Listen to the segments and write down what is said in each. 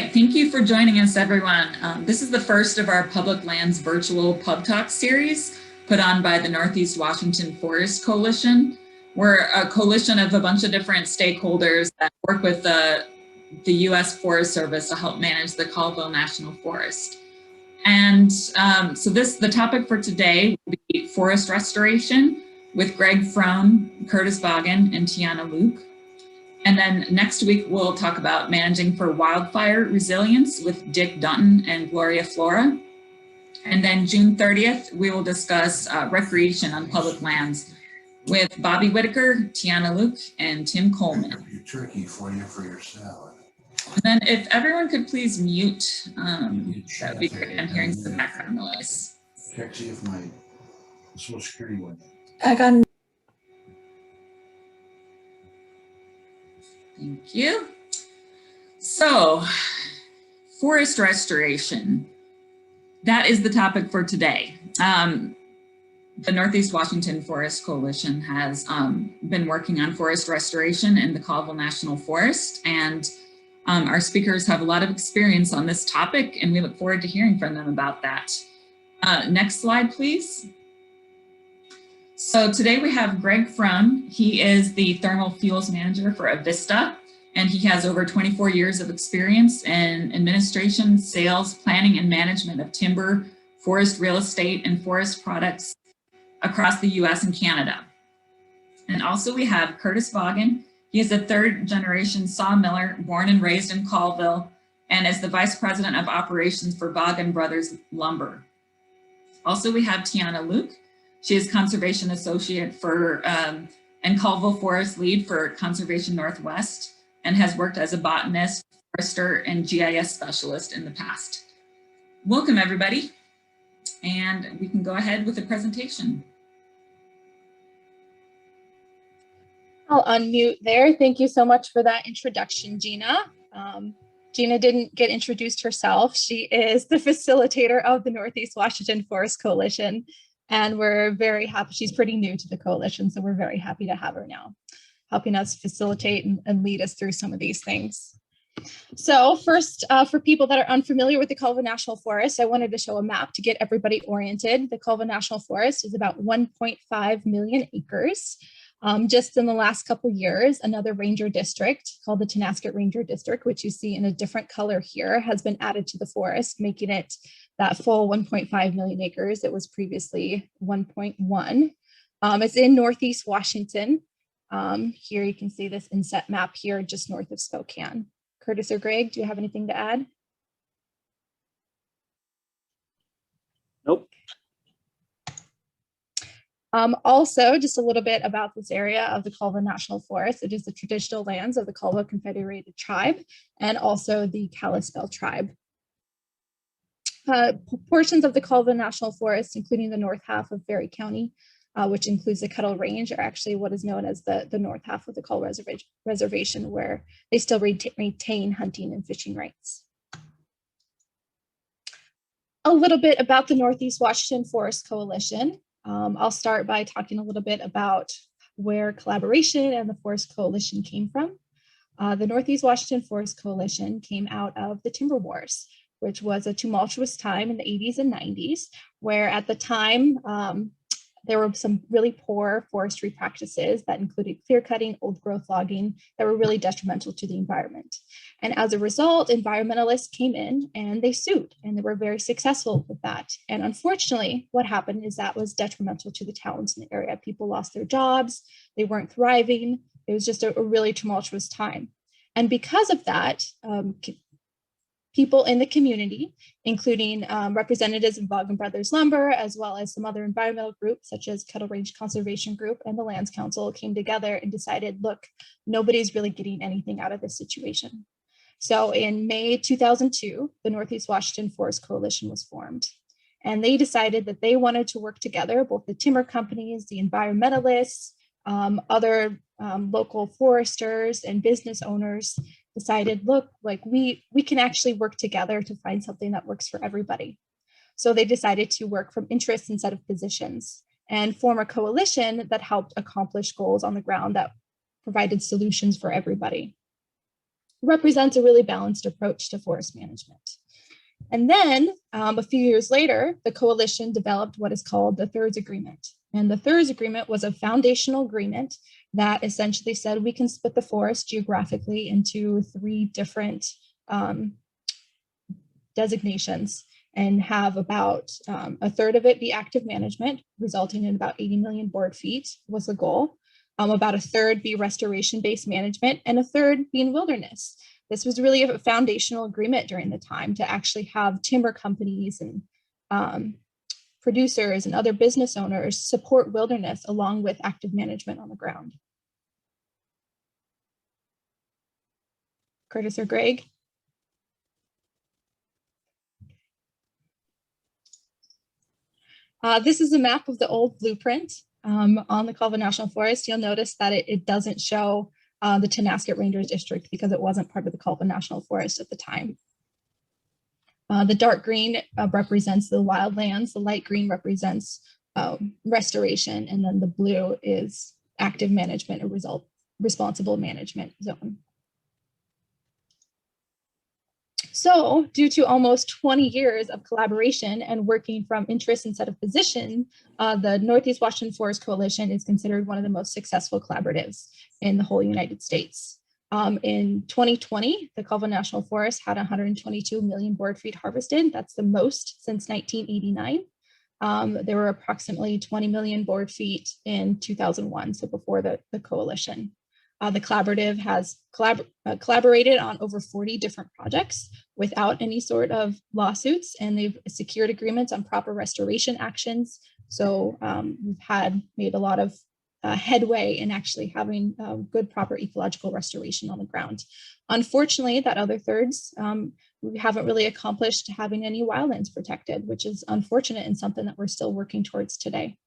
right, thank you for joining us, everyone. This is the first of our Public Lands virtual Pub Talk series put on by the Northeast Washington Forest Coalition. We're a coalition of a bunch of different stakeholders that work with the U.S. Forest Service to help manage the Colville National Forest. And so the topic for today will be forest restoration with Greg Frohn, Kurtis Vaagen, and Tiana Luke. And then next week, we'll talk about managing for wildfire resilience with Dick Dutton and Gloria Flora. And then June 30th, we will discuss recreation on public lands with Bobby Whitaker, Tiana Luke, and Tim Coleman. Turkey for your salad. And then if everyone could please mute, that would be great. I'm hearing some background noise. Check see if my Social Security went. I got. Thank you. So, forest restoration. That is the topic for today. The Northeast Washington Forest Coalition has been working on forest restoration in the Colville National Forest, and our speakers have a lot of experience on this topic, and we look forward to hearing from them about that. Next slide, please. So today we have Greg Frohn. He is the Thermal Fuels Manager for Avista, and he has over 24 years of experience in administration, sales, planning, and management of timber, forest real estate, and forest products across the US and Canada. And also we have Kurtis Vaagen. He is a third-generation sawmiller, born and raised in Colville, and is the Vice President of Operations for Vaagen Brothers Lumber. Also we have Tiana Luke. She is Conservation Associate for and Colville Forest Lead for Conservation Northwest, and has worked as a botanist, forester, and GIS specialist in the past. Welcome, everybody. And we can go ahead with the presentation. I'll unmute there. Thank you so much for that introduction, Gina. Gina didn't get introduced herself. She is the facilitator of the Northeast Washington Forest Coalition, and we're very happy. She's pretty new to the coalition, so we're very happy to have her now, helping us facilitate and lead us through some of these things. So first, for people that are unfamiliar with the Colville National Forest, I wanted to show a map to get everybody oriented. The Colville National Forest is about 1.5 million acres. Just in the last couple of years, another ranger district called the Tonasket Ranger District, which you see in a different color here, has been added to the forest, making it that full 1.5 million acres. It was previously 1.1. It's in Northeast Washington. Here you can see this inset map here just north of Spokane. Kurtis or Greg, do you have anything to add? Nope. Also, just a little bit about this area of the Colville National Forest. It is the traditional lands of the Colville Confederated Tribe and also the Kalispel Tribe. Portions of the Colville National Forest, including the north half of Berry County, which includes the Kettle Range, are actually what is known as the north half of the Colville Reservation, where they still retain hunting and fishing rights. A little bit about the Northeast Washington Forest Coalition. I'll start by talking a little bit about where collaboration and the Forest Coalition came from. The Northeast Washington Forest Coalition came out of the Timber Wars, which was a tumultuous time in the 80s and 90s, where at the time, there were some really poor forestry practices that included clear cutting, old growth logging that were really detrimental to the environment. And as a result, environmentalists came in and they sued, and they were very successful with that. And unfortunately, what happened is that was detrimental to the towns in the area. People lost their jobs, they weren't thriving. It was just a really tumultuous time. And because of that, people in the community, including representatives of Vaagen Brothers Lumber, as well as some other environmental groups such as Kettle Range Conservation Group and the Lands Council, came together and decided, look, nobody's really getting anything out of this situation. So in May 2002, the Northeast Washington Forest Coalition was formed. And they decided that they wanted to work together, both the timber companies, the environmentalists, other local foresters and business owners, decided, look, like we can actually work together to find something that works for everybody. So they decided to work from interests instead of positions and form a coalition that helped accomplish goals on the ground that provided solutions for everybody. represents a really balanced approach to forest management. And then a few years later, the coalition developed what is called the Thirds Agreement. And the Thirds Agreement was a foundational agreement that essentially said we can split the forest geographically into 3 different designations and have about a third of it be active management, resulting in about 80 million board feet was the goal. About a third be restoration-based management, and a third be in wilderness. This was really a foundational agreement during the time to actually have timber companies and producers and other business owners support wilderness along with active management on the ground. Kurtis or Greg? This is a map of the old blueprint on the Colville National Forest. You'll notice that it doesn't show the Tonasket Rangers District because it wasn't part of the Colville National Forest at the time. The dark green represents the wildlands, the light green represents restoration, and then the blue is active management, a responsible management zone. So due to almost 20 years of collaboration and working from interest instead of position, the Northeast Washington Forest Coalition is considered one of the most successful collaboratives in the whole United States. In 2020, the Colville National Forest had 122 million board feet harvested. That's the most since 1989. There were approximately 20 million board feet in 2001, so before the coalition. The collaborative has collaborated on over 40 different projects without any sort of lawsuits, and they've secured agreements on proper restoration actions. So we've made a lot of headway in actually having good, proper ecological restoration on the ground. Unfortunately, that other thirds, we haven't really accomplished having any wildlands protected, which is unfortunate and something that we're still working towards today.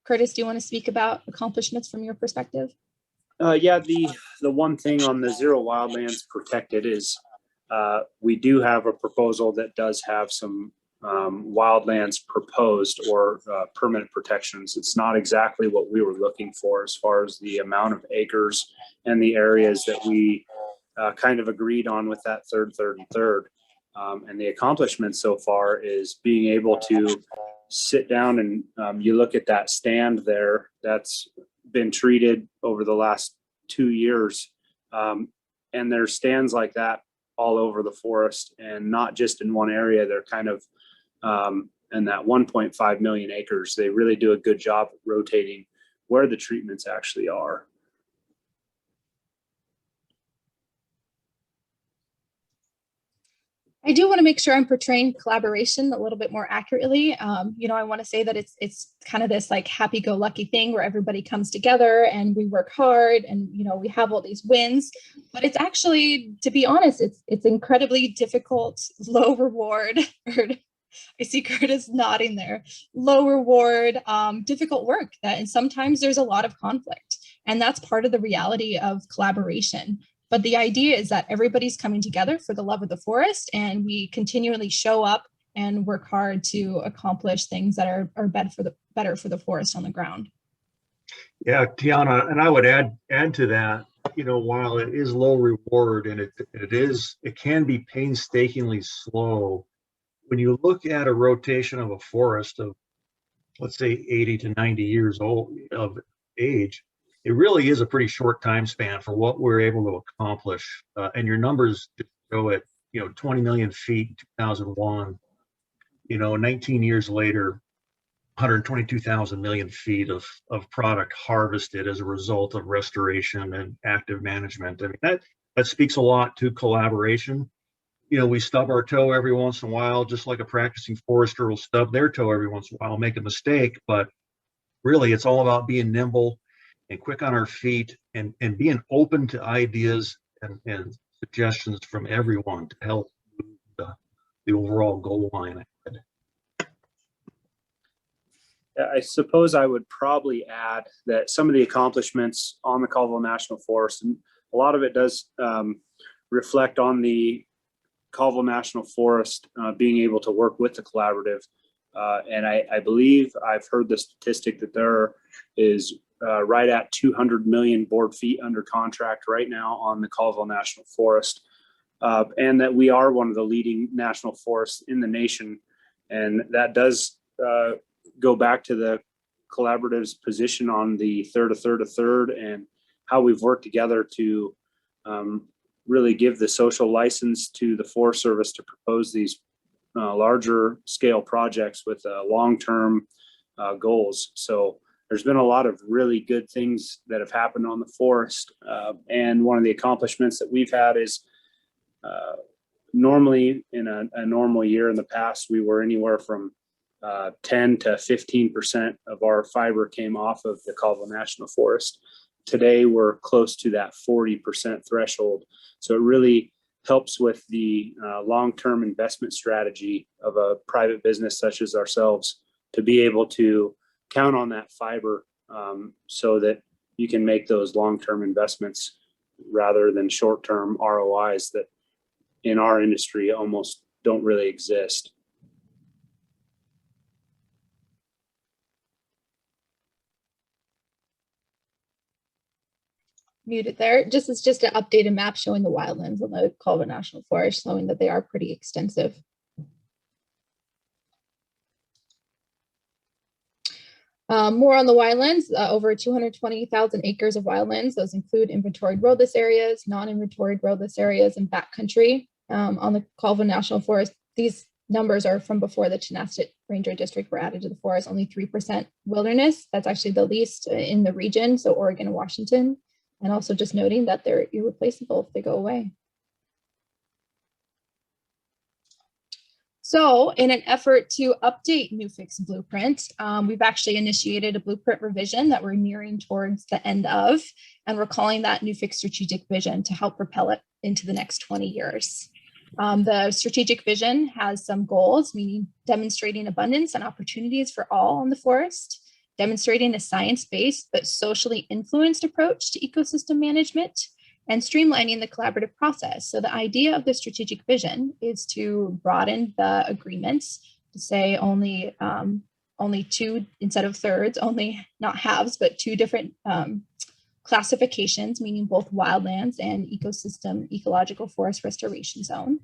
Kurtis, do you want to speak about accomplishments from your perspective? Yeah, the one thing on the zero wildlands protected is we do have a proposal that does have some wildlands proposed or permanent protections. It's not exactly what we were looking for as far as the amount of acres and the areas that we kind of agreed on with that third. And the accomplishment so far is being able to sit down and you look at that stand there that's been treated over the last 2 years. And there's stands like that all over the forest, and not just in one area. They're kind of in that 1.5 million acres. They really do a good job of rotating where the treatments actually are. I do want to make sure I'm portraying collaboration a little bit more accurately. I want to say that it's kind of this like happy-go-lucky thing where everybody comes together and we work hard and we have all these wins. But it's actually, to be honest, it's incredibly difficult, low reward. I see Kurtis nodding there. Low reward, difficult work and sometimes there's a lot of conflict, and that's part of the reality of collaboration. But the idea is that everybody's coming together for the love of the forest, and we continually show up and work hard to accomplish things that are better for the forest on the ground. Yeah, Tiana, and I would add to that, while it is low reward and it can be painstakingly slow, when you look at a rotation of a forest of, let's say, 80 to 90 years old of age, it really is a pretty short time span for what we're able to accomplish. And your numbers show it, 20 million feet in 2001, 19 years later, 122,000 million feet of product harvested as a result of restoration and active management. I mean, that speaks a lot to collaboration. We stub our toe every once in a while, just like a practicing forester will stub their toe every once in a while, make a mistake. But really, it's all about being nimble and quick on our feet and being open to ideas and suggestions from everyone to help move the overall goal line ahead. I suppose I would probably add that some of the accomplishments on the Colville National Forest, and a lot of it does reflect on the Colville National Forest being able to work with the collaborative. And I believe I've heard the statistic that there is right at 200 million board feet under contract right now on the Colville National Forest, and that we are one of the leading national forests in the nation. And that does go back to the collaborative's position on the third, a third, a third, and how we've worked together to really give the social license to the Forest Service to propose these larger scale projects with long-term goals. So there's been a lot of really good things that have happened on the forest. And one of the accomplishments that we've had is normally in a normal year in the past, we were anywhere from 10 to 15% of our fiber came off of the Colville National Forest. Today, we're close to that 40% threshold. So it really helps with the long-term investment strategy of a private business such as ourselves to be able to count on that fiber so that you can make those long-term investments rather than short-term ROIs that in our industry almost don't really exist. Muted there. It's just an updated map showing the wildlands on the Colville National Forest, showing that they are pretty extensive. More on the wildlands, over 220,000 acres of wildlands. Those include inventoried roadless areas, non-inventoried roadless areas, and backcountry. On the Colville National Forest, these numbers are from before the Chenastet Ranger District were added to the forest, only 3% wilderness. That's actually the least in the region, so Oregon and Washington. And also just noting that they're irreplaceable if they go away. So in an effort to update NEWFC's blueprint, we've actually initiated a blueprint revision that we're nearing towards the end of, and we're calling that NEWFC Strategic Vision to help propel it into the next 20 years. The strategic vision has some goals, meaning demonstrating abundance and opportunities for all in the forest, demonstrating a science-based but socially influenced approach to ecosystem management, and streamlining the collaborative process. So the idea of the strategic vision is to broaden the agreements to say only two instead of thirds, only not halves, but two different classifications, meaning both wildlands and ecological forest restoration zone.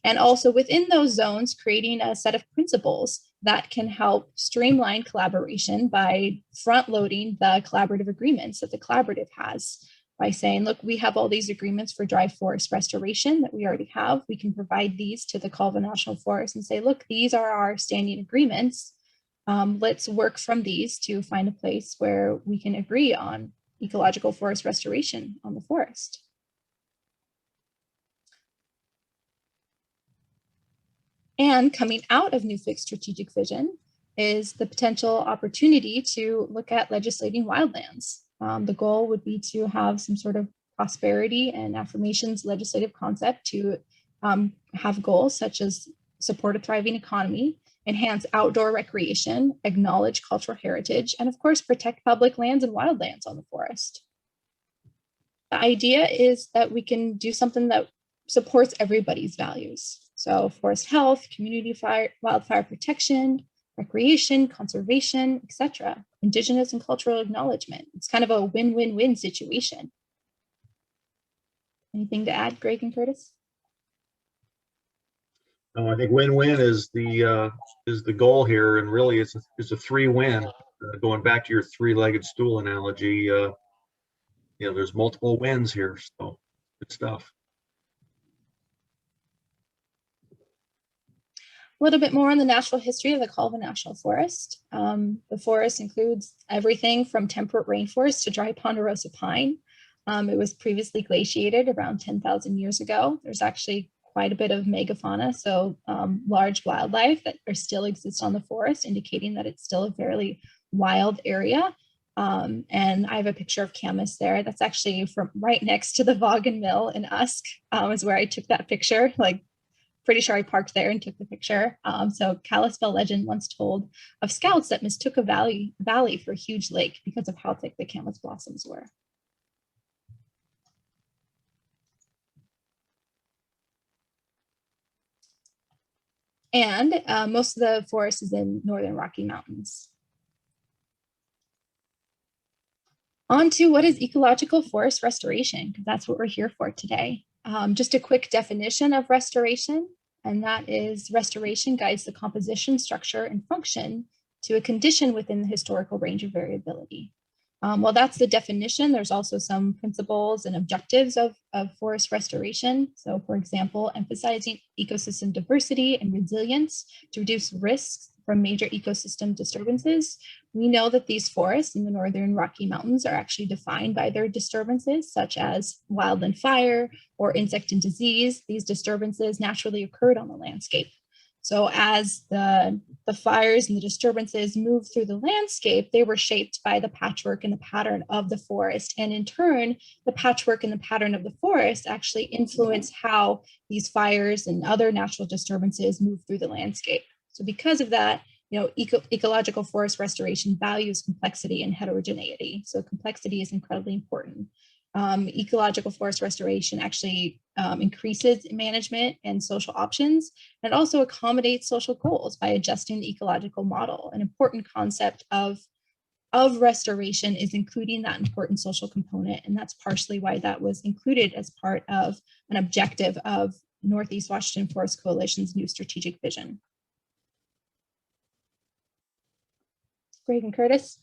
And also within those zones, creating a set of principles that can help streamline collaboration by front-loading the collaborative agreements that the collaborative has by saying, look, we have all these agreements for dry forest restoration that we already have. We can provide these to the Colville National Forest and say, look, these are our standing agreements. Let's work from these to find a place where we can agree on ecological forest restoration on the forest. And coming out of NEWFC's strategic vision is the potential opportunity to look at legislating wildlands. The goal would be to have some sort of prosperity and affirmations legislative concept to have goals such as support a thriving economy, enhance outdoor recreation, acknowledge cultural heritage, and of course, protect public lands and wildlands on the forest. The idea is that we can do something that supports everybody's values. So forest health, community wildfire protection, recreation, conservation, etc. Indigenous and cultural acknowledgement. It's kind of a win-win-win situation. Anything to add, Greg and Kurtis? No, I think win-win is the goal here, and really it's a three-win. Going back to your three-legged stool analogy, there's multiple wins here, so good stuff. A little bit more on the natural history of the Colville National Forest. The forest includes everything from temperate rainforest to dry ponderosa pine. It was previously glaciated around 10,000 years ago. There's actually quite a bit of megafauna, so large wildlife that still exists on the forest, indicating that it's still a fairly wild area. And I have a picture of Camas there. That's actually from right next to the Vaagen Mill in Usk, is where I took that picture. Like, pretty sure I parked there and took the picture. So Kalispell legend once told of scouts that mistook a valley for a huge lake because of how thick the camas blossoms were. And most of the forest is in northern Rocky Mountains. On to what is ecological forest restoration, because that's what we're here for today. Just a quick definition of restoration, and that is restoration guides the composition, structure, and function to a condition within the historical range of variability. Well, that's the definition. There's also some principles and objectives of forest restoration. So for example, emphasizing ecosystem diversity and resilience to reduce risks from major ecosystem disturbances. We know that these forests in the Northern Rocky Mountains are actually defined by their disturbances, such as wildland fire or insect and disease. These disturbances naturally occurred on the landscape. So as the fires and the disturbances moved through the landscape, they were shaped by the patchwork and the pattern of the forest. And in turn, the patchwork and the pattern of the forest actually influence how these fires and other natural disturbances move through the landscape. So because of that, ecological forest restoration values complexity and heterogeneity. So complexity is incredibly important. Ecological forest restoration actually increases management and social options, and also accommodates social goals by adjusting the ecological model. An important concept of restoration is including that important social component, and that's partially why that was included as part of an objective of Northeast Washington Forest Coalition's new strategic vision. Greg and Kurtis.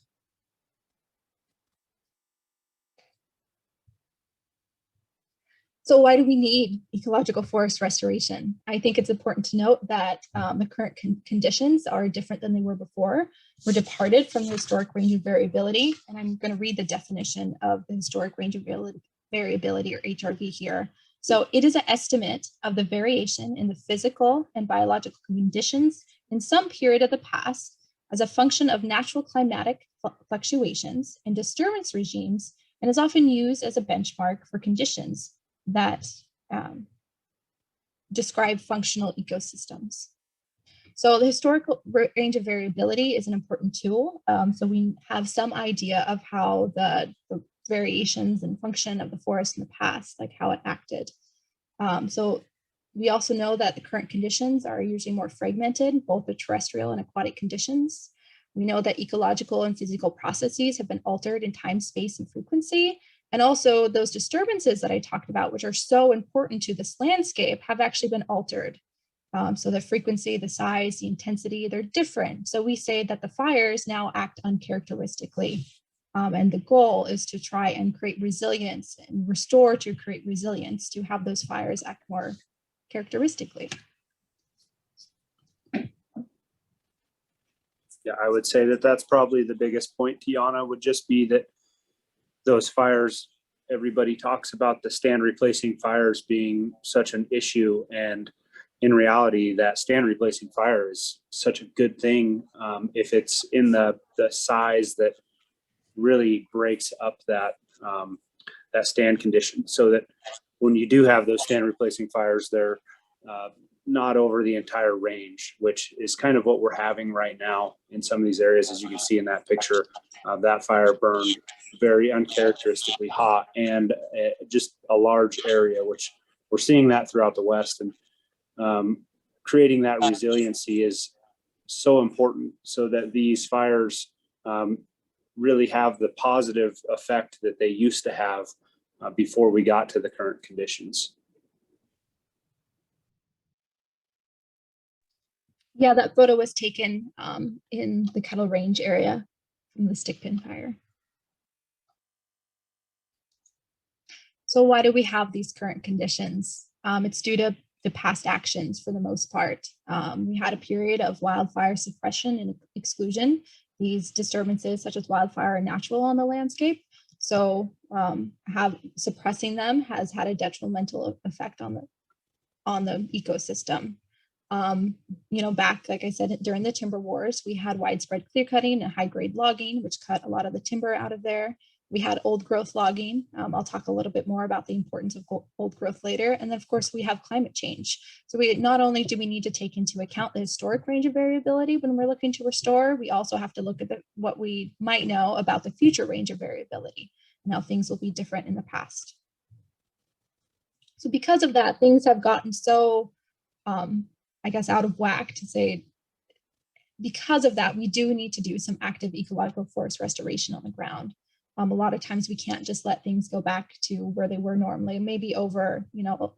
So why do we need ecological forest restoration? I think it's important to note that the current conditions are different than they were before. We're departed from the historic range of variability, and I'm going to read the definition of the historic range of variability, or HRV, here. So it is an estimate of the variation in the physical and biological conditions in some period of the past as a function of natural climatic fluctuations and disturbance regimes, and is often used as a benchmark for conditions that describe functional ecosystems. So the historical range of variability is an important tool. So we have some idea of how the variations and function of the forest in the past, like how it acted. So we also know that the current conditions are usually more fragmented, both the terrestrial and aquatic conditions. We know that ecological and physical processes have been altered in time, space, and frequency. And also those disturbances that I talked about, which are so important to this landscape, have actually been altered. So the frequency, the size, the intensity, they're different. So we say that the fires now act uncharacteristically. And the goal is to try and create resilience and restore to create resilience to have those fires act more characteristically. Yeah, I would say that that's probably the biggest point, Tiana, would just be that those fires, everybody talks about the stand replacing fires being such an issue. And in reality, that stand replacing fire is such a good thing if it's in the size that really breaks up that stand condition, so that when you do have those stand replacing fires, they're not over the entire range, which is kind of what we're having right now in some of these areas. As you can see in that picture, that fire burned very uncharacteristically hot and just a large area, which we're seeing that throughout the West. And creating that resiliency is so important so that these fires really have the positive effect that they used to have before we got to the current conditions. Yeah, that photo was taken in the Kettle Range area from the stick pin fire. So why do we have these current conditions? It's due to the past actions for the most part. We had a period of wildfire suppression and exclusion. These disturbances such as wildfire are natural on the landscape. So suppressing them has had a detrimental effect on the ecosystem. Back, like I said, during the timber wars, we had widespread clear cutting and high grade logging, which cut a lot of the timber out of there. We had old growth logging. I'll talk a little bit more about the importance of old growth later. And then of course we have climate change. So not only do we need to take into account the historic range of variability when we're looking to restore, we also have to look at what we might know about the future range of variability and how things will be different in the past. So because of that, things have gotten so, I guess, out of whack to say, because of that, we do need to do some active ecological forest restoration on the ground. A lot of times we can't just let things go back to where they were normally. Maybe over,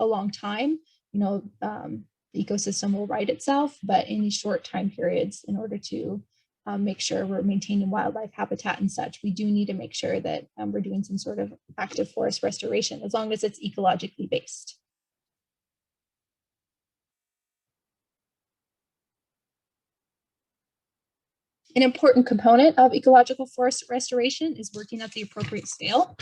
a long time, the ecosystem will right itself, but in these short time periods, in order to make sure we're maintaining wildlife habitat and such, we do need to make sure that we're doing some sort of active forest restoration, as long as it's ecologically based. An important component of ecological forest restoration is working at the appropriate scale.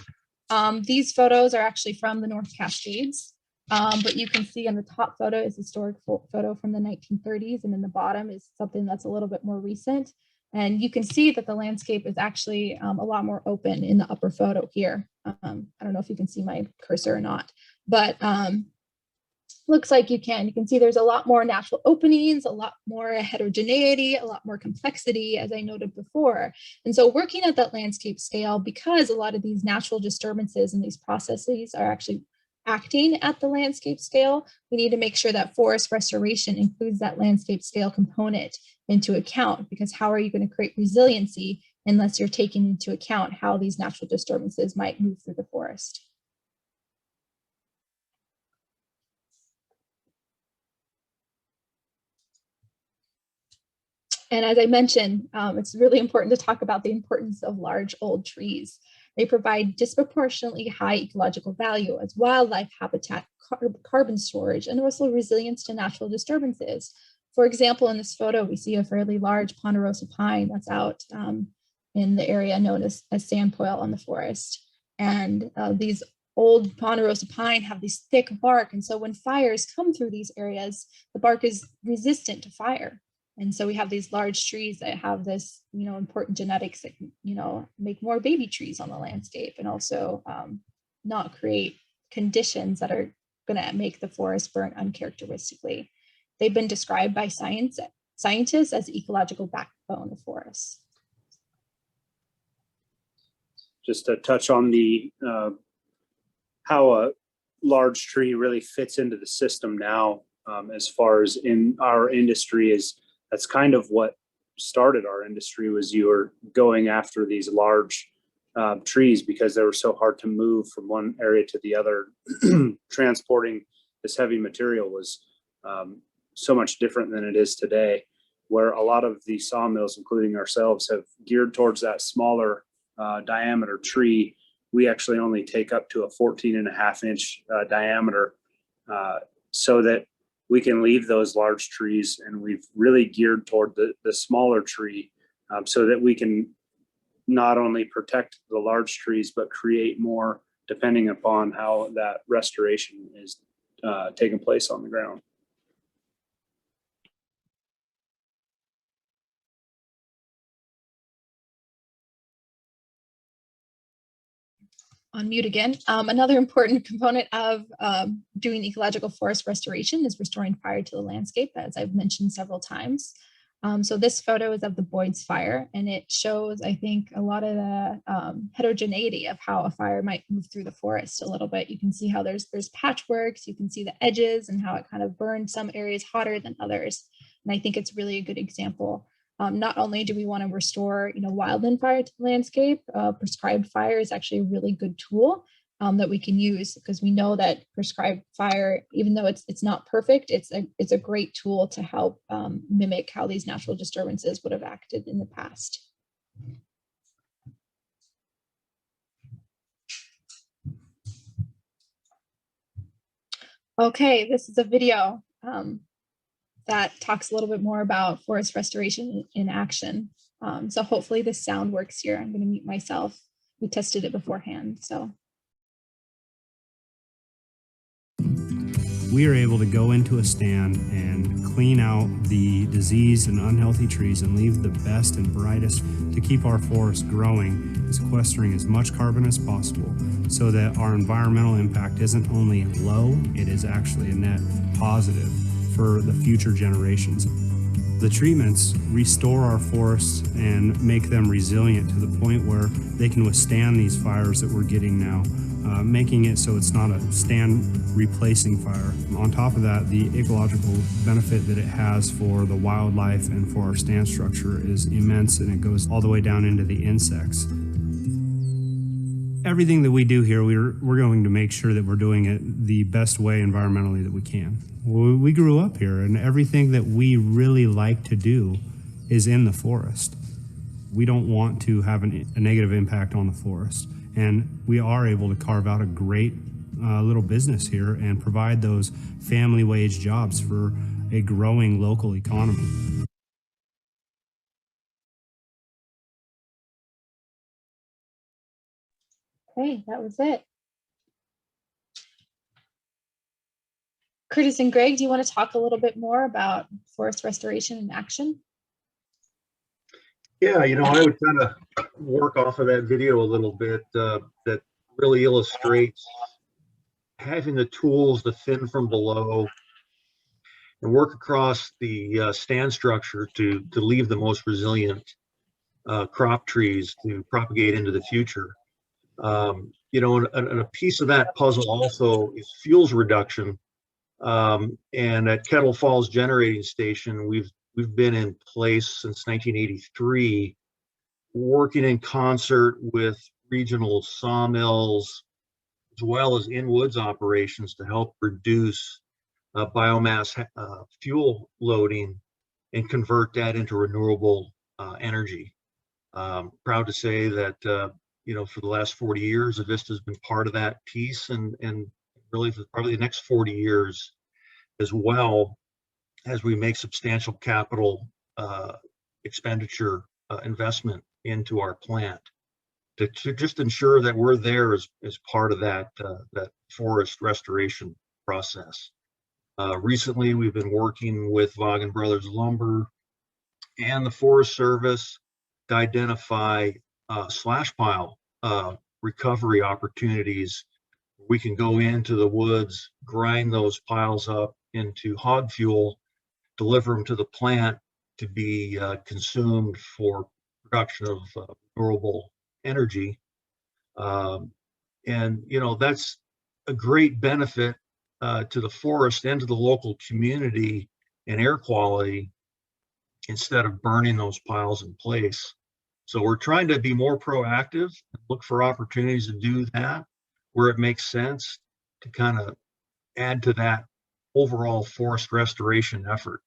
These photos are actually from the North Cascades, but you can see on the top photo is a historic photo from the 1930s, and in the bottom is something that's a little bit more recent. And you can see that the landscape is actually a lot more open in the upper photo here. I don't know if you can see my cursor or not, but looks like you can. You can see there's a lot more natural openings, a lot more heterogeneity, a lot more complexity, as I noted before. And so working at that landscape scale, because a lot of these natural disturbances and these processes are actually acting at the landscape scale, we need to make sure that forest restoration includes that landscape scale component into account, because how are you going to create resiliency unless you're taking into account how these natural disturbances might move through the forest? And as I mentioned, it's really important to talk about the importance of large old trees. They provide disproportionately high ecological value as wildlife habitat, carbon storage, and also resilience to natural disturbances. For example, in this photo, we see a fairly large ponderosa pine that's out in the area known as sandpoil on the forest. And these old ponderosa pine have these thick bark. And so when fires come through these areas, the bark is resistant to fire. And so we have these large trees that have this, important genetics that, make more baby trees on the landscape, and also not create conditions that are going to make the forest burn uncharacteristically. They've been described by scientists as the ecological backbone of forests. Just to touch on the how a large tree really fits into the system now, as far as in our industry is. That's kind of what started our industry, was you were going after these large trees because they were so hard to move from one area to the other. Transporting this heavy material was so much different than it is today, where a lot of the sawmills, including ourselves, have geared towards that smaller diameter tree. We actually only take up to a 14.5-inch diameter, so that we can leave those large trees, and we've really geared toward the smaller tree, so that we can not only protect the large trees, but create more depending upon how that restoration is taking place on the ground. On mute again. Another important component of doing ecological forest restoration is restoring fire to the landscape, as I've mentioned several times. So this photo is of the Boyd's fire, and it shows, I think, a lot of the heterogeneity of how a fire might move through the forest a little bit. You can see how there's patchworks, you can see the edges and how it kind of burned some areas hotter than others. And I think it's really a good example. Not only do we want to restore, wildland fire to the landscape, prescribed fire is actually a really good tool that we can use, because we know that prescribed fire, even though it's not perfect, it's a great tool to help mimic how these natural disturbances would have acted in the past. Okay, this is a video that talks a little bit more about forest restoration in action. So hopefully this sound works here. I'm going to mute myself. We tested it beforehand, so. We are able to go into a stand and clean out the diseased and unhealthy trees and leave the best and brightest to keep our forest growing, sequestering as much carbon as possible, so that our environmental impact isn't only low, it is actually a net positive for the future generations. The treatments restore our forests and make them resilient to the point where they can withstand these fires that we're getting now, making it so it's not a stand replacing fire. On top of that, the ecological benefit that it has for the wildlife and for our stand structure is immense, and it goes all the way down into the insects. everything that we do here, we're going to make sure that we're doing it the best way environmentally that we can. We grew up here, and everything that we really like to do is in the forest. We don't want to have a negative impact on the forest, and we are able to carve out a great little business here and provide those family wage jobs for a growing local economy. Okay, that was it. Kurtis and Greg, do you want to talk a little bit more about forest restoration in action? Yeah, I would kind of work off of that video a little bit that really illustrates having the tools to thin from below and work across the stand structure to leave the most resilient crop trees to propagate into the future. And a piece of that puzzle also is fuels reduction. And at Kettle Falls Generating Station, we've been in place since 1983, working in concert with regional sawmills, as well as in-woods operations to help reduce biomass fuel loading and convert that into renewable energy. Proud to say that, for the last 40 years, Avista has been part of that piece, and really for probably the next 40 years as well, as we make substantial capital expenditure investment into our plant to just ensure that we're there as part of that forest restoration process. Recently, we've been working with Vaagen Brothers Lumber and the Forest Service to identify slash pile recovery opportunities. We can go into the woods, grind those piles up into hog fuel, deliver them to the plant to be consumed for production of renewable energy. And that's a great benefit to the forest and to the local community and air quality instead of burning those piles in place. So we're trying to be more proactive and look for opportunities to do that where it makes sense to kind of add to that overall forest restoration effort.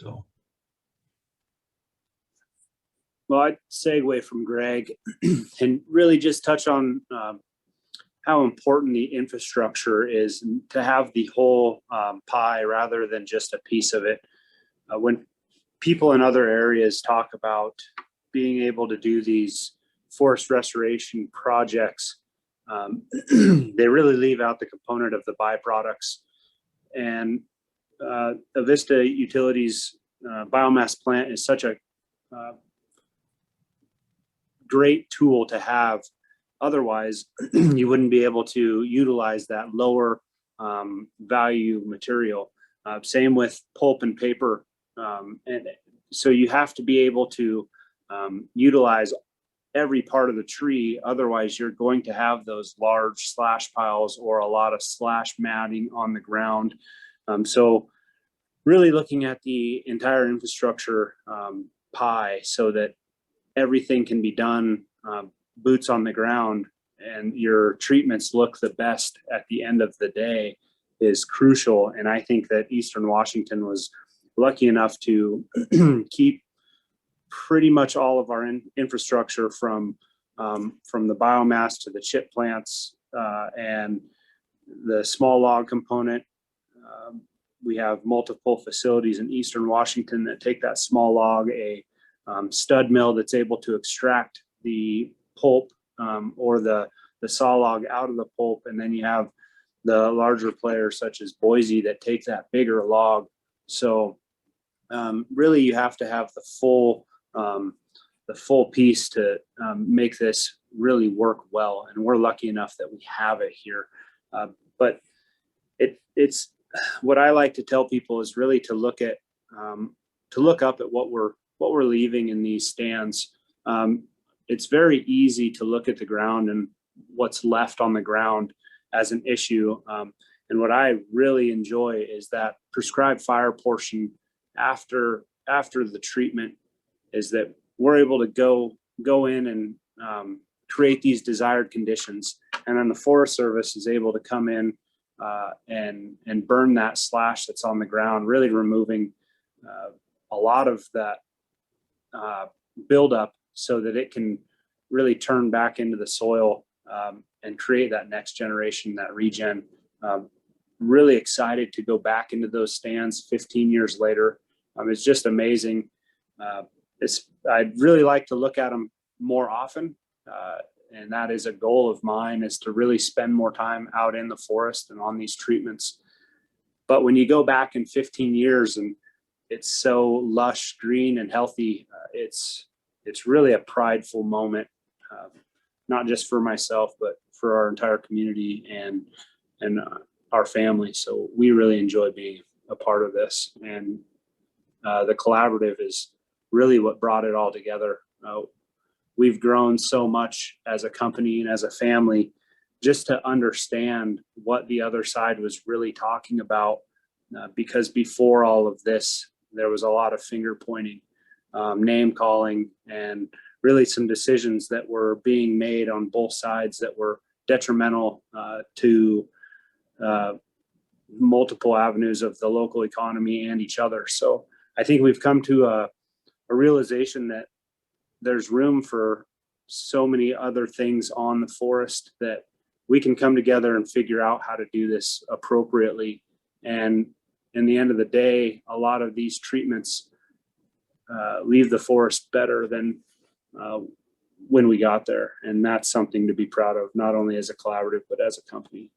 So. Well, I'd segue from Greg and really just touch on how important the infrastructure is to have the whole pie rather than just a piece of it. When people in other areas talk about being able to do these forest restoration projects, they really leave out the component of the byproducts. And Avista Utilities biomass plant is such a great tool to have. Otherwise, you wouldn't be able to utilize that lower value material. Same with pulp and paper. And so you have to be able to utilize every part of the tree. Otherwise, you're going to have those large slash piles or a lot of slash matting on the ground. So really looking at the entire infrastructure pie so that everything can be done boots on the ground and your treatments look the best at the end of the day is crucial. And I think that Eastern Washington was lucky enough to keep pretty much all of our infrastructure from the biomass to the chip plants and the small log component. We have multiple facilities in Eastern Washington that take that small log, a stud mill that's able to extract the pulp or the saw log out of the pulp. And then you have the larger players such as Boise that take that bigger log. So really you have to have the full piece to make this really work well. And we're lucky enough that we have it here. But it's what I like to tell people is really to look up at what we're leaving in these stands. It's very easy to look at the ground and what's left on the ground as an issue. And what I really enjoy is that prescribed fire portion after the treatment is that we're able to go in and create these desired conditions. And then the Forest Service is able to come in and burn that slash that's on the ground, really removing a lot of that buildup so that it can really turn back into the soil and create that next generation, that regen. Really excited to go back into those stands 15 years later. It's just amazing. I'd really like to look at them more often. And that is a goal of mine, is to really spend more time out in the forest and on these treatments. But when you go back in 15 years and it's so lush, green, and healthy, it's really a prideful moment, not just for myself, but for our entire community and our family. So we really enjoy being a part of this. And the collaborative is really what brought it all together. We've grown so much as a company and as a family just to understand what the other side was really talking about, because before all of this, there was a lot of finger pointing, name calling, and really some decisions that were being made on both sides that were detrimental to multiple avenues of the local economy and each other. So I think we've come to a realization that there's room for so many other things on the forest that we can come together and figure out how to do this appropriately. And in the end of the day, a lot of these treatments leave the forest better than when we got there. And that's something to be proud of, not only as a collaborative, but as a company.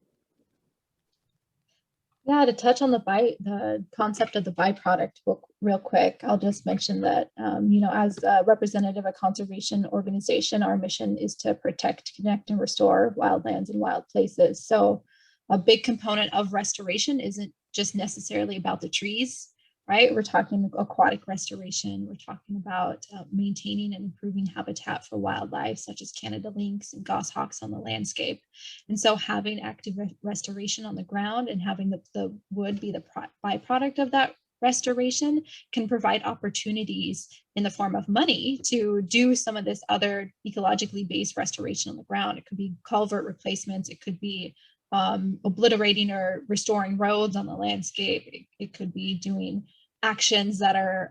Yeah, to touch on the concept of the byproduct real quick, I'll just mention that, as a representative of a conservation organization, our mission is to protect, connect, and restore wildlands and wild places. So a big component of restoration isn't just necessarily about the trees, right? We're talking aquatic restoration. We're talking about maintaining and improving habitat for wildlife, such as Canada lynx and goshawks on the landscape. And so having active restoration on the ground and having the wood be the byproduct of that restoration can provide opportunities in the form of money to do some of this other ecologically based restoration on the ground. It could be culvert replacements. It could be obliterating or restoring roads on the landscape. It could be doing actions that are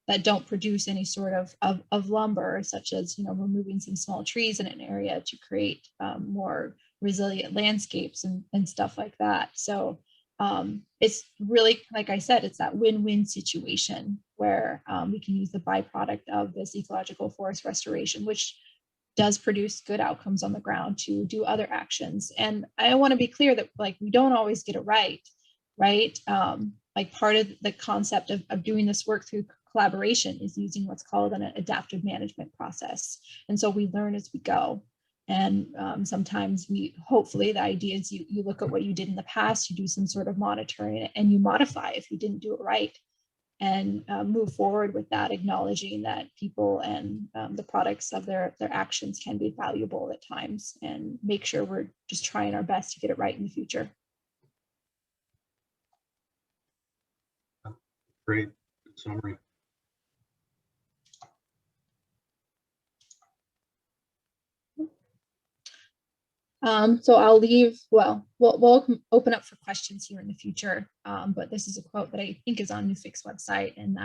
that don't produce any sort of lumber, such as removing some small trees in an area to create more resilient landscapes and stuff like that. So it's really, like I said, it's that win-win situation where we can use the byproduct of this ecological forest restoration, which does produce good outcomes on the ground, to do other actions. And I want to be clear that we don't always get it right? Part of the concept of doing this work through collaboration is using what's called an adaptive management process. And so we learn as we go. And sometimes hopefully the idea is you look at what you did in the past, you do some sort of monitoring, and you modify if you didn't do it right, and move forward with that, acknowledging that people and the products of their actions can be valuable at times, and make sure we're just trying our best to get it right in the future. Great summary. So I'll leave, we'll open up for questions here in the future, but this is a quote that I think is on NEWFC's website, and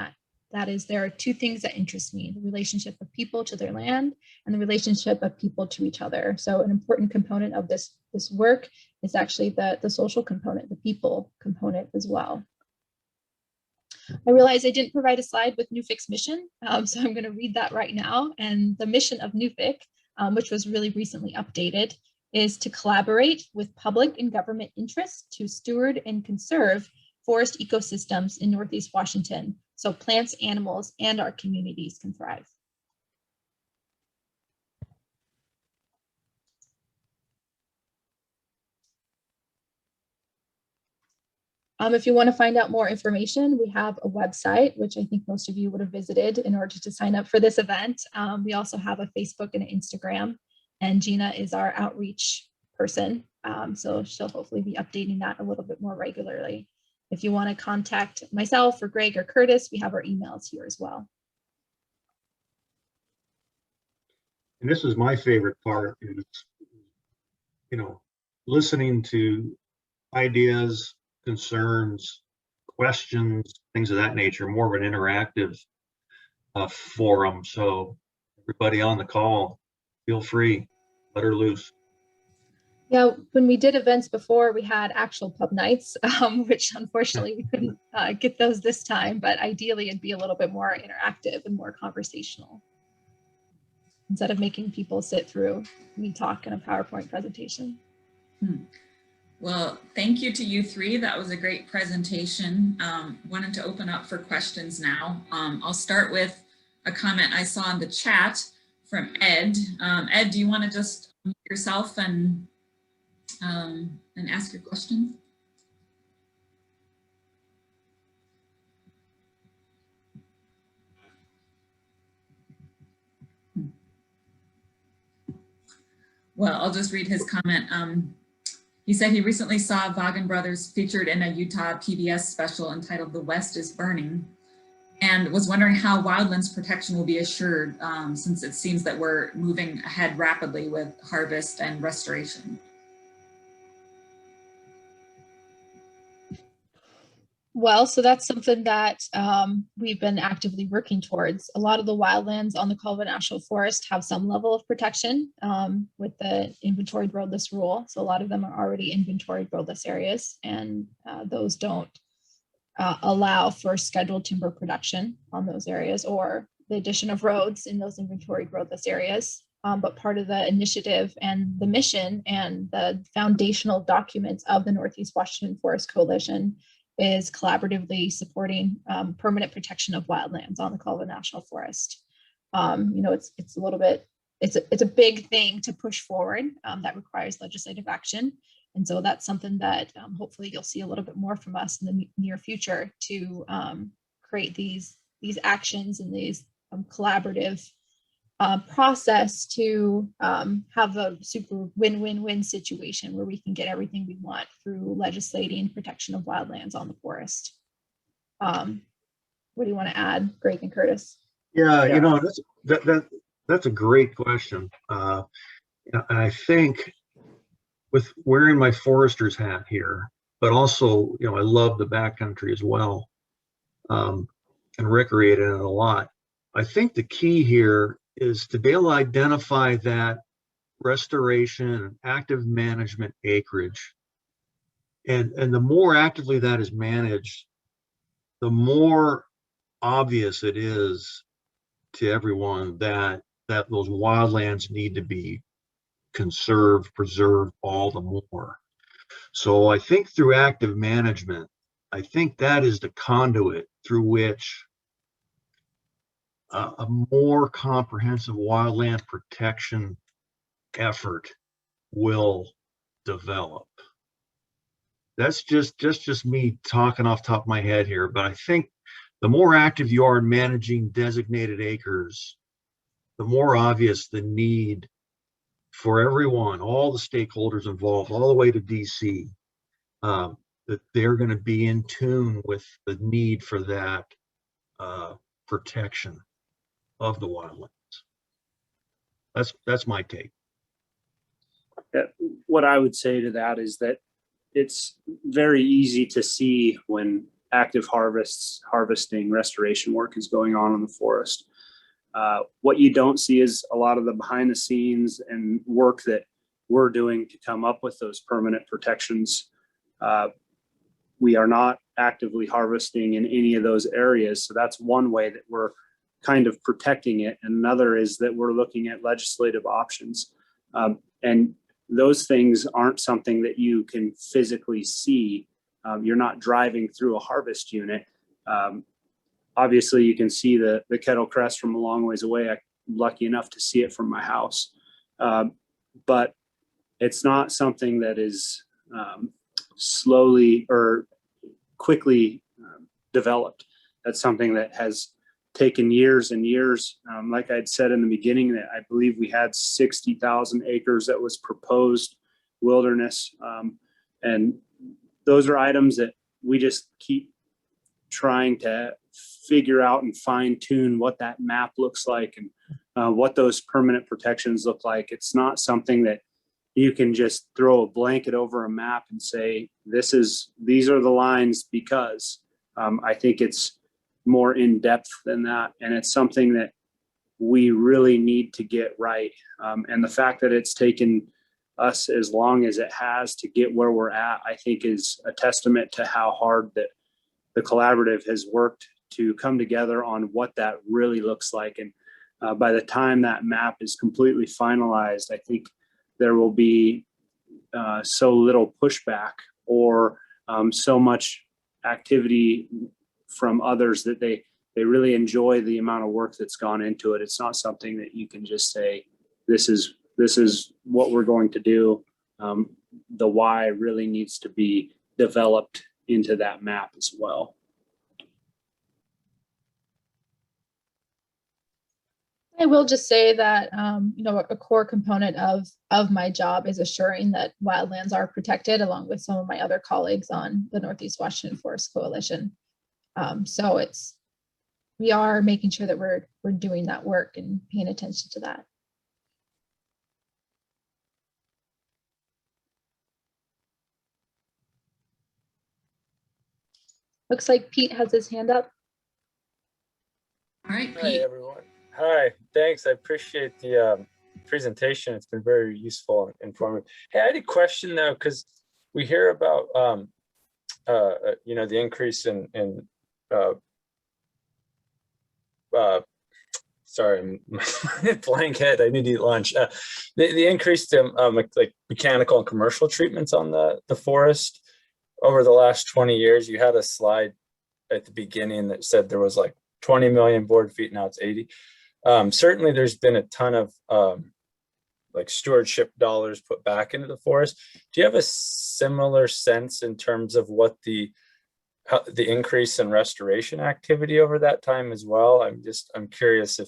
that is, there are two things that interest me: the relationship of people to their land and the relationship of people to each other. So an important component of this work is actually the social component, the people component as well. I realize I didn't provide a slide with NEWFC's mission, so I'm going to read that right now. And the mission of NEWFC, which was really recently updated, is to collaborate with public and government interests to steward and conserve forest ecosystems in Northeast Washington, so plants, animals, and our communities can thrive. If you want to find out more information, we have a website, which I think most of you would have visited in order to sign up for this event. We also have a Facebook and an Instagram, and Gina is our outreach person. So she'll hopefully be updating that a little bit more regularly. If you want to contact myself or Greg or Kurtis, we have our emails here as well. And this is my favorite part, is, you know, listening to ideas, concerns, questions, things of that nature, more of an interactive forum. So everybody on the call, feel free, let her loose. Yeah, when we did events before, we had actual pub nights, which unfortunately we couldn't get those this time, but ideally it'd be a little bit more interactive and more conversational instead of making people sit through me talk in a PowerPoint presentation. Well, thank you to you three. That was a great presentation. Wanted to open up for questions now. I'll start with a comment I saw in the chat from Ed. Ed, do you want to just unmute yourself and ask your question? Well, I'll just read his comment. He said he recently saw Vaagen Brothers featured in a Utah PBS special entitled "The West is Burning," and was wondering how wildlands protection will be assured, since it seems that we're moving ahead rapidly with harvest and restoration. Well, so that's something that we've been actively working towards. A lot of the wildlands on the Colville National Forest have some level of protection with the inventoried roadless rule. So a lot of them are already inventoried roadless areas, and those don't allow for scheduled timber production on those areas or the addition of roads in those inventoried roadless areas. But part of the initiative and the mission and the foundational documents of the Northeast Washington Forest Coalition is collaboratively supporting permanent protection of wildlands on the Colville National Forest. You know, it's a little bit, it's a big thing to push forward that requires legislative action. And so that's something that hopefully you'll see a little bit more from us in the near future to create these actions and these collaborative process to have a super win-win-win situation where we can get everything we want through legislating protection of wildlands on the forest. What do you want to add, Greg and Kurtis? Yeah, you know, that's a great question. And I think with wearing my forester's hat here, but also, you know, I love the backcountry as well, and recreate in it a lot. I think the key here is to be able to identify that restoration and active management acreage. And the more actively that is managed, the more obvious it is to everyone that those wildlands need to be conserved, preserved all the more. So I think through active management, I think that is the conduit through which a more comprehensive wildland protection effort will develop. That's just me talking off the top of my head here, but I think the more active you are in managing designated acres, the more obvious the need for everyone, all the stakeholders involved, all the way to DC, that they're going to be in tune with the need for that protection of the wildlands. That's my take. What I would say to that is that it's very easy to see when active harvesting, restoration work is going on in the forest. What you don't see is a lot of the behind the scenes and work that we're doing to come up with those permanent protections. We are not actively harvesting in any of those areas. So that's one way that we're kind of protecting it. And another is that we're looking at legislative options. And those things aren't something that you can physically see. You're not driving through a harvest unit. Obviously, you can see the kettle crest from a long ways away. I'm lucky enough to see it from my house. But it's not something that is slowly or quickly developed. That's something that has taken years and years. Like I'd said in the beginning, that I believe we had 60,000 acres that was proposed wilderness. And those are items that we just keep trying to figure out and fine tune what that map looks like and what those permanent protections look like. It's not something that you can just throw a blanket over a map and say, these are the lines, because I think it's more in depth than that. And it's something that we really need to get right. And the fact that it's taken us as long as it has to get where we're at, I think is a testament to how hard that the collaborative has worked to come together on what that really looks like. And by the time that map is completely finalized, I think there will be so little pushback or so much activity from others that they really enjoy the amount of work that's gone into it. It's not something that you can just say, this is what we're going to do. The why really needs to be developed into that map as well. I will just say that, a core component of my job is assuring that wildlands are protected, along with some of my other colleagues on the Northeast Washington Forest Coalition. So we are making sure that we're doing that work and paying attention to that. Looks like Pete has his hand up. All right, Hi, Pete. everyone. Hi, thanks. I appreciate the presentation. It's been very useful and informative. Hey, I had a question though, because we hear about, the increase in sorry, blank head. I need to eat lunch. The increased like mechanical and commercial treatments on the forest over the last 20 years. You had a slide at the beginning that said there was like 20 million board feet. Now it's 80. Certainly there's been a ton of like stewardship dollars put back into the forest. Do you have a similar sense in terms of what the increase in restoration activity over that time as well? I'm curious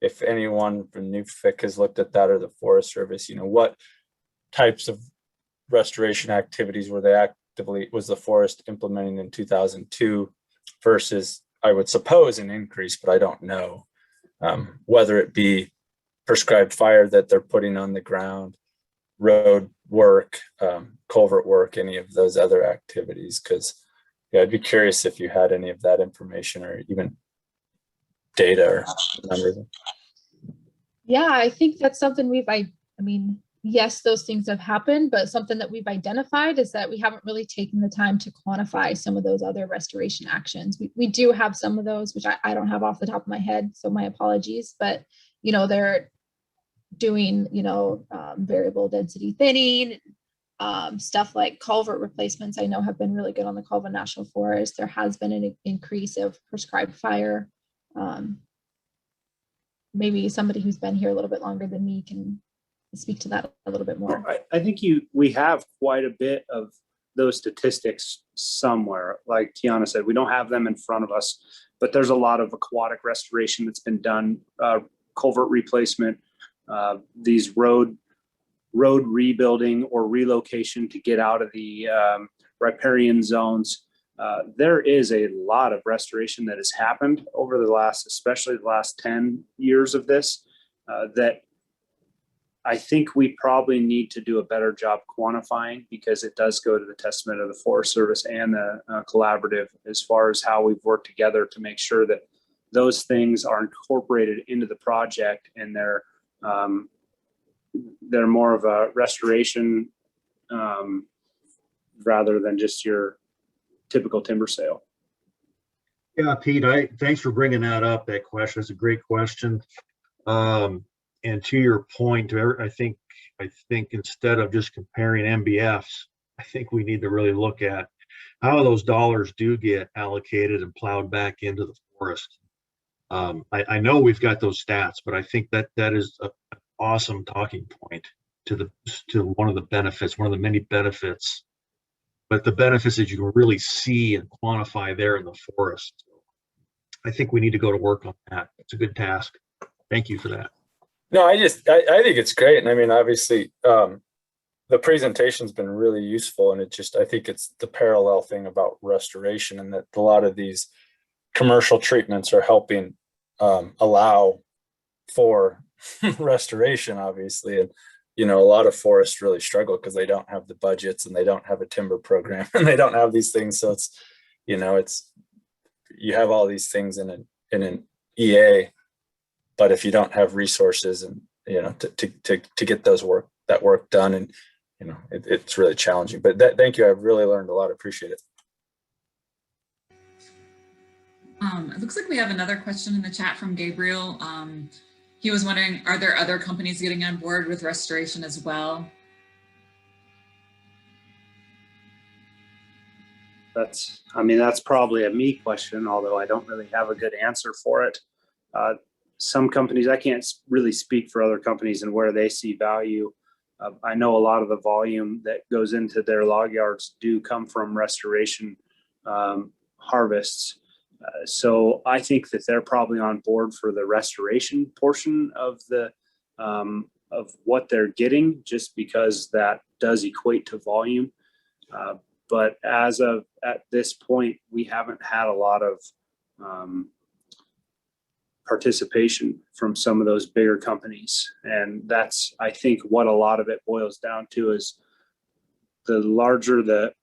if anyone from NEWFC has looked at that, or the Forest Service, what types of restoration activities was the forest implementing in 2002 versus, I would suppose, an increase, but I don't know, whether it be prescribed fire that they're putting on the ground, road work, culvert work, any of those other activities. Because I'd be curious if you had any of that information or even data or numbers. Yeah, I think that's something yes, those things have happened, but something that we've identified is that we haven't really taken the time to quantify some of those other restoration actions. We do have some of those, which I don't have off the top of my head, so my apologies, but they're doing, variable density thinning, stuff like culvert replacements, I know have been really good on the Colville National Forest. There has been an increase of prescribed fire. Maybe somebody who's been here a little bit longer than me can speak to that a little bit more. I think we have quite a bit of those statistics somewhere. Like Tiana said, we don't have them in front of us, but there's a lot of aquatic restoration that's been done, culvert replacement, these road rebuilding or relocation to get out of the riparian zones. There is a lot of restoration that has happened over especially the last 10 years of this, that I think we probably need to do a better job quantifying, because it does go to the testament of the Forest Service and the collaborative as far as how we've worked together to make sure that those things are incorporated into the project, and they're more of a restoration rather than just your typical timber sale. Yeah, Pete, thanks for bringing that up. That question is a great question. And to your point, I think instead of just comparing MBFs, I think we need to really look at how those dollars do get allocated and plowed back into the forest. I know we've got those stats, but I think that is an awesome talking point to one of the benefits, one of the many benefits, but the benefits that you can really see and quantify there in the forest. I think we need to go to work on that. It's a good task. Thank you for that. No, I think it's great. And obviously, the presentation's been really useful, and I think it's the parallel thing about restoration, and that a lot of these commercial treatments are helping allow for restoration, obviously. And, you know, a lot of forests really struggle because they don't have the budgets and they don't have a timber program and they don't have these things. So it's, you know, it's, you have all these things in an EA, but if you don't have resources and, you know, to get that work done, and, you know, it's really challenging. But thank you. I've really learned a lot. Appreciate it. It looks like we have another question in the chat from Gabriel. He was wondering, are there other companies getting on board with restoration as well? That's probably a me question, although I don't really have a good answer for it. Some companies, I can't really speak for other companies and where they see value. I know a lot of the volume that goes into their log yards do come from restoration harvests. So I think that they're probably on board for the restoration portion of the of what they're getting, just because that does equate to volume. But as of at this point, we haven't had a lot of participation from some of those bigger companies. And that's, I think, what a lot of it boils down to is the larger the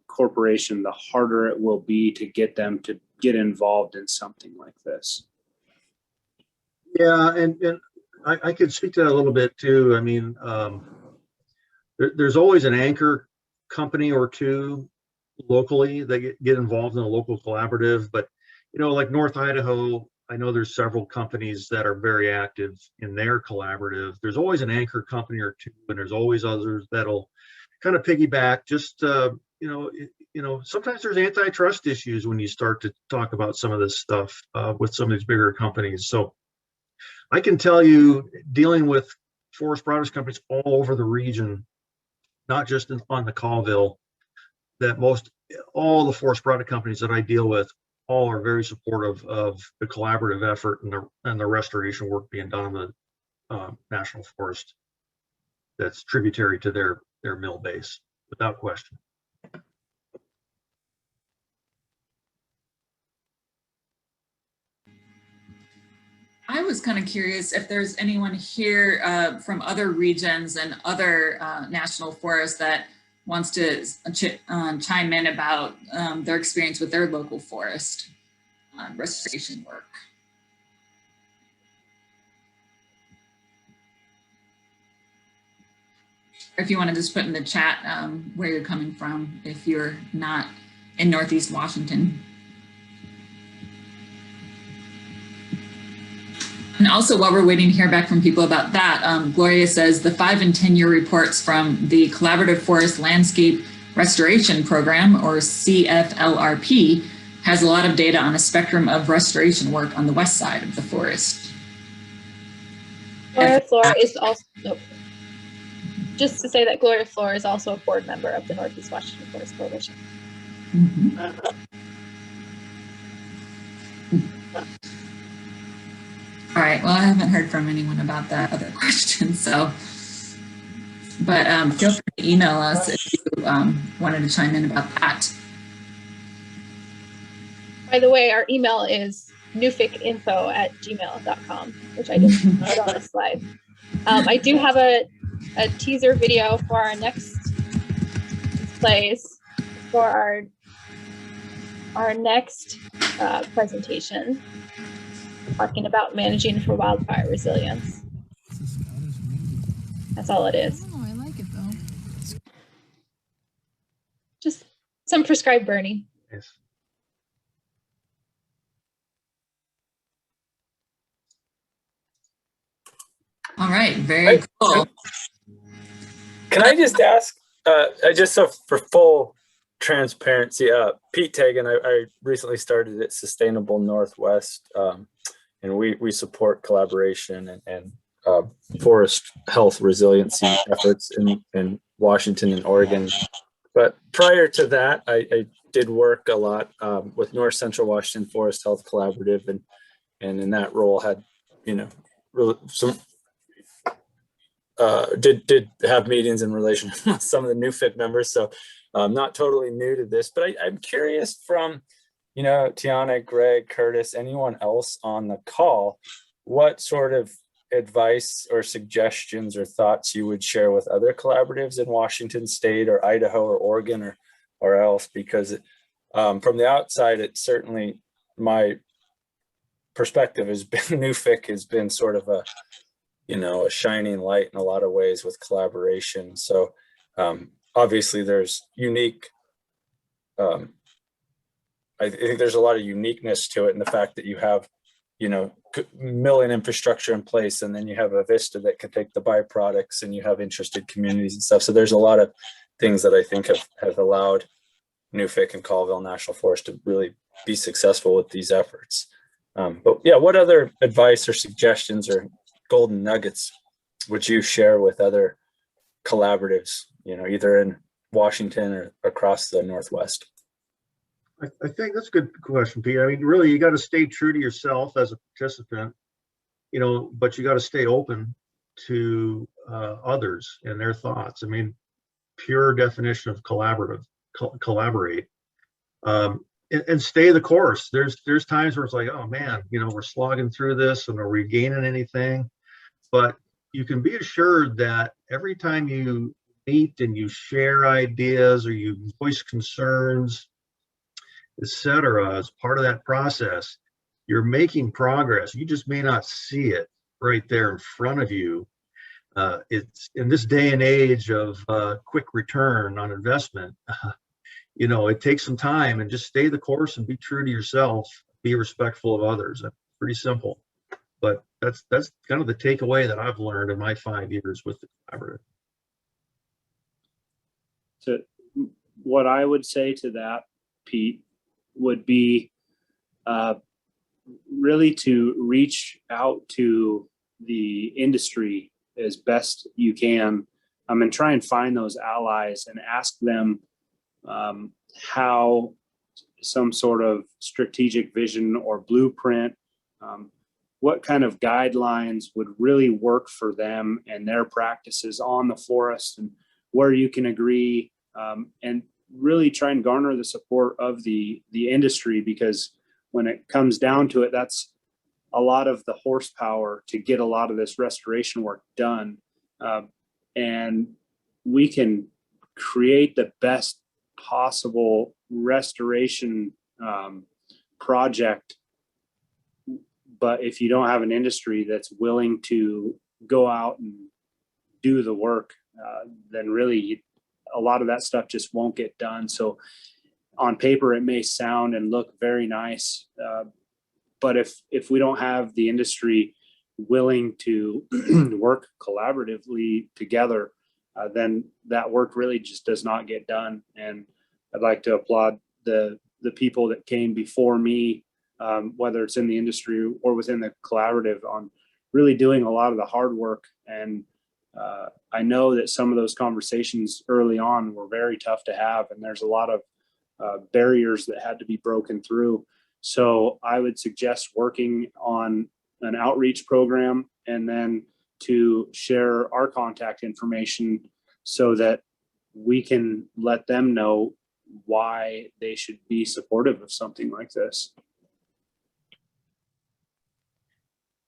corporation, the harder it will be to get them to get involved in something like this. Yeah, and I could speak to that a little bit too. I mean, there's always an anchor company or two locally that get involved in a local collaborative, but you know, like North Idaho, I know there's several companies that are very active in their collaborative. There's always an anchor company or two, and there's always others that'll kind of piggyback. Just you know, sometimes there's antitrust issues when you start to talk about some of this stuff with some of these bigger companies. So I can tell you, dealing with forest products companies all over the region, not just on the Colville, that all the forest product companies that I deal with all are very supportive of the collaborative effort and the restoration work being done on the National Forest that's tributary to their mill base, without question. I was kind of curious if there's anyone here from other regions and other national forests that wants to chime in about their experience with their local forest restoration work. If you want to just put in the chat where you're coming from, if you're not in Northeast Washington. And also, while we're waiting to hear back from people about that, Gloria says the 5- and 10-year reports from the Collaborative Forest Landscape Restoration Program, or CFLRP, has a lot of data on a spectrum of restoration work on the west side of the forest. Gloria Flora is also, just to say that Gloria Flora is also a board member of the Northeast Washington Forest Coalition. Mm-hmm. All right, well, I haven't heard from anyone about that other question, so, but feel free to email us if you wanted to chime in about that. By the way, our email is newficinfo@gmail.com, which I didn't put on the slide. I do have a teaser video for our next displays for our next presentation, talking about managing for wildfire resilience. That's all it is. Oh, I like it though. Just some prescribed burning. Yes. All right, very cool. Can I just ask, just so for full transparency, Pete Tagan, I recently started at Sustainable Northwest, and we support collaboration and forest health resiliency efforts in Washington and Oregon. But prior to that, I did work a lot with North Central Washington Forest Health Collaborative, and in that role had, you know, really some did have meetings in relation with some of the NEWFC members. So I'm not totally new to this, but I'm curious from, you know, Tiana, Greg, Kurtis, anyone else on the call, what sort of advice or suggestions or thoughts you would share with other collaboratives in Washington State or Idaho or Oregon or else, because from the outside, it's certainly my perspective has been NEWFC has been sort of a, a shining light in a lot of ways with collaboration. So obviously there's unique, I think there's a lot of uniqueness to it in the fact that you have, milling infrastructure in place, and then you have a Vista that can take the byproducts, and you have interested communities and stuff. So there's a lot of things that I think have allowed NEWFC and Colville National Forest to really be successful with these efforts. But yeah, what other advice or suggestions or golden nuggets would you share with other collaboratives, either in Washington or across the Northwest? I think that's a good question, Pete. I mean, really, you got to stay true to yourself as a participant, but you got to stay open to others and their thoughts. I mean, pure definition of collaborate, and stay the course. There's times where it's like, oh man, we're slogging through this, and are we gaining anything? But you can be assured that every time you meet and you share ideas or you voice concerns, etc., as part of that process, you're making progress. You just may not see it right there in front of you. It's in this day and age of quick return on investment. It takes some time, and just stay the course and be true to yourself. Be respectful of others. That's pretty simple, but that's kind of the takeaway that I've learned in my 5 years with the collaborative. So what I would say to that, Pete, would be really to reach out to the industry as best you can, and try and find those allies and ask them how some sort of strategic vision or blueprint, what kind of guidelines would really work for them and their practices on the forest, and where you can agree, and really try and garner the support of the industry, because when it comes down to it, that's a lot of the horsepower to get a lot of this restoration work done. And we can create the best possible restoration project. But if you don't have an industry that's willing to go out and do the work, then really a lot of that stuff just won't get done. So on paper, it may sound and look very nice, but if we don't have the industry willing to work collaboratively together, then that work really just does not get done. And I'd like to applaud the people that came before me, whether it's in the industry or within the collaborative, on really doing a lot of the hard work. And I know that some of those conversations early on were very tough to have, and there's a lot of barriers that had to be broken through. So I would suggest working on an outreach program, and then to share our contact information so that we can let them know why they should be supportive of something like this.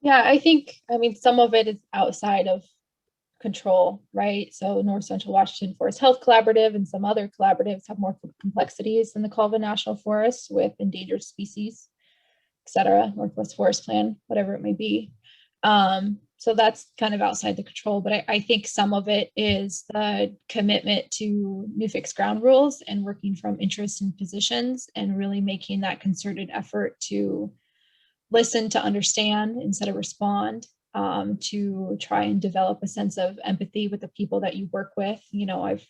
Yeah, I mean, some of it is outside of control, right? So North Central Washington Forest Health Collaborative and some other collaboratives have more complexities than the Colville National Forest with endangered species, etc., Northwest Forest Plan, whatever it may be. So that's kind of outside the control, but I think some of it is the commitment to NEWFC's ground rules and working from interest and positions, and really making that concerted effort to listen to understand instead of respond, to try and develop a sense of empathy with the people that you work with. I've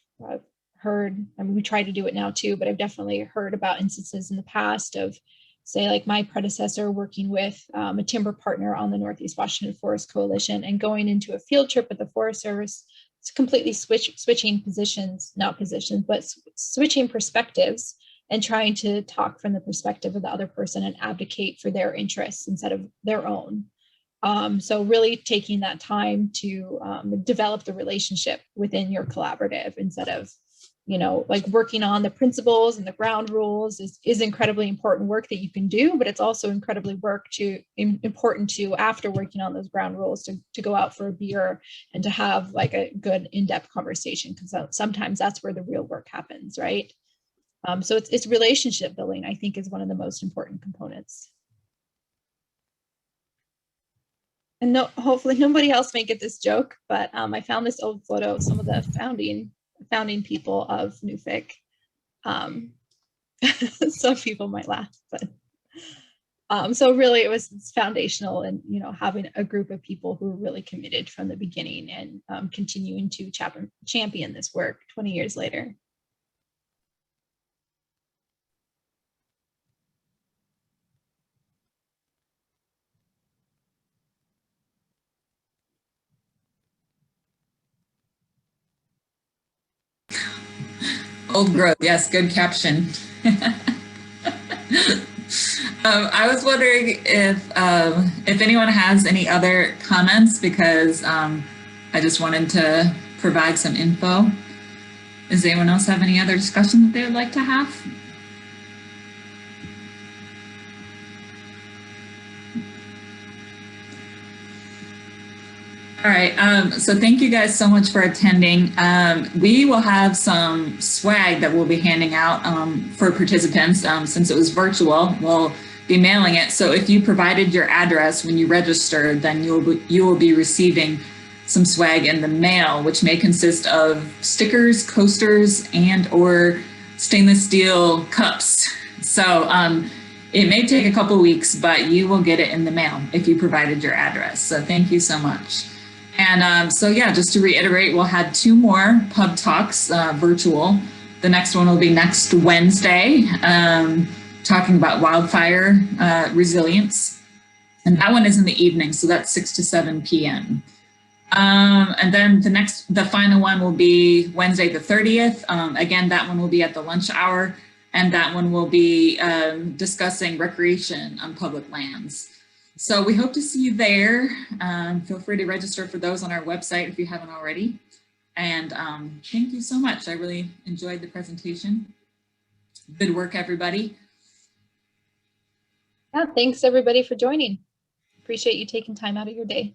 heard, I mean, we try to do it now too, but I've definitely heard about instances in the past of, say, like my predecessor working with a timber partner on the Northeast Washington Forest Coalition, and going into a field trip with the Forest Service. It's completely switching positions, not positions, but switching perspectives, and trying to talk from the perspective of the other person and advocate for their interests instead of their own. So really taking that time to develop the relationship within your collaborative instead of you know, like working on the principles and the ground rules is incredibly important work that you can do, but it's also incredibly important to, after working on those ground rules, to go out for a beer and to have like a good in-depth conversation, because sometimes that's where the real work happens, right? So it's relationship building, I think, is one of the most important components. And no, hopefully nobody else may get this joke, but I found this old photo of some of the founding people of NEWFC. Some people might laugh, but so really it was foundational, and you know, having a group of people who were really committed from the beginning and continuing to champion this work 20 years later. Old growth, yes, good caption. I was wondering if anyone has any other comments, because I just wanted to provide some info. Does anyone else have any other discussion that they would like to have? All right, so thank you guys so much for attending. We will have some swag that we'll be handing out for participants. Since it was virtual, we'll be mailing it. So if you provided your address when you registered, then you will be receiving some swag in the mail, which may consist of stickers, coasters, and or stainless steel cups. So it may take a couple weeks, but you will get it in the mail if you provided your address. So thank you so much. And so yeah, just to reiterate, we'll have 2 more pub talks virtual. The next one will be next Wednesday, talking about wildfire resilience. And that one is in the evening, so that's 6 to 7 p.m. And then the final one will be Wednesday the 30th. Again, that one will be at the lunch hour, and that one will be discussing recreation on public lands. So we hope to see you there. Feel free to register for those on our website if you haven't already. And thank you so much. I really enjoyed the presentation. Good work, everybody. Yeah, thanks everybody for joining. Appreciate you taking time out of your day.